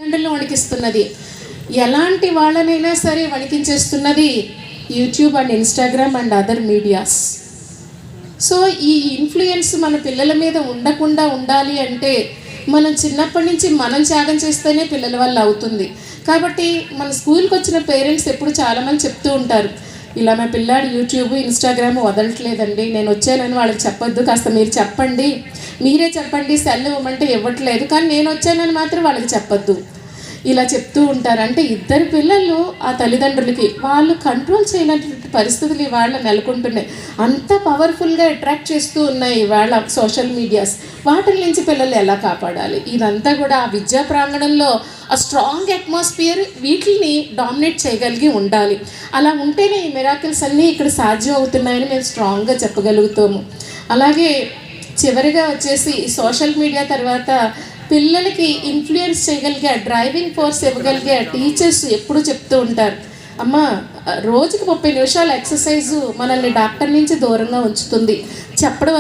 దండల్లో వణికిస్తున్నది. ఎలాంటి వాళ్ళనైనా సరే వణికించేస్తున్నది YouTube and Instagram and other medias. So ఈ ఇన్ఫ్లుయెన్స్ మన పిల్లల మీద ఉండకుండా ఉండాలి అంటే మనం చిన్నప్పటి నుంచి మనం త్యాగం చేస్తేనే పిల్లల వల్ల అవుతుంది. కాబట్టి మన స్కూల్కి వచ్చిన పేరెంట్స్ ఎప్పుడు చాలామంది చెప్తూ ఉంటారు, ఇలా మా పిల్లాడు యూట్యూబ్ ఇన్స్టాగ్రామ్ వదలట్లేదండి, నేను వచ్చానని వాళ్ళకి చెప్పొద్దు, కాస్త మీరు చెప్పండి, మీరే చెప్పండి, సెల్ ఇవ్వమంటే ఇవ్వట్లేదు, కానీ నేను వచ్చానని మాత్రం వాళ్ళకి చెప్పొద్దు, ఇలా చెప్తూ ఉంటారు. అంటే ఇద్దరు పిల్లలు ఆ తల్లిదండ్రులకి వాళ్ళు కంట్రోల్ చేయనటువంటి పరిస్థితులు ఇవాళ నెలకొంటున్నాయి. అంత పవర్ఫుల్గా అట్రాక్ట్ చేస్తూ ఉన్నాయి ఇవాళ సోషల్ మీడియాస్. వాటి నుంచి పిల్లలు ఎలా కాపాడాలి, ఇదంతా కూడా ఆ విద్యా ప్రాంగణంలో ఆ స్ట్రాంగ్ అట్మాస్ఫియర్ వీటిని డామినేట్ చేయగలిగి ఉండాలి. అలా ఉంటేనే ఈ మిరాకిల్స్ అన్నీ ఇక్కడ సాధ్యం అవుతున్నాయని మేము స్ట్రాంగ్గా చెప్పగలుగుతాము. అలాగే చివరిగా వచ్చేసి ఈ సోషల్ మీడియా తర్వాత పిల్లలకి ఇన్ఫ్లుయెన్స్ చేయగలిగే డ్రైవింగ్ ఫోర్స్ ఇవ్వగలిగే టీచర్స్ ఎప్పుడు చెప్తూ ఉంటారు, అమ్మ రోజుకి 30 నిమిషాలు ఎక్సర్సైజు మనల్ని డాక్టర్ నుంచి దూరంగా ఉంచుతుంది చెప్పడం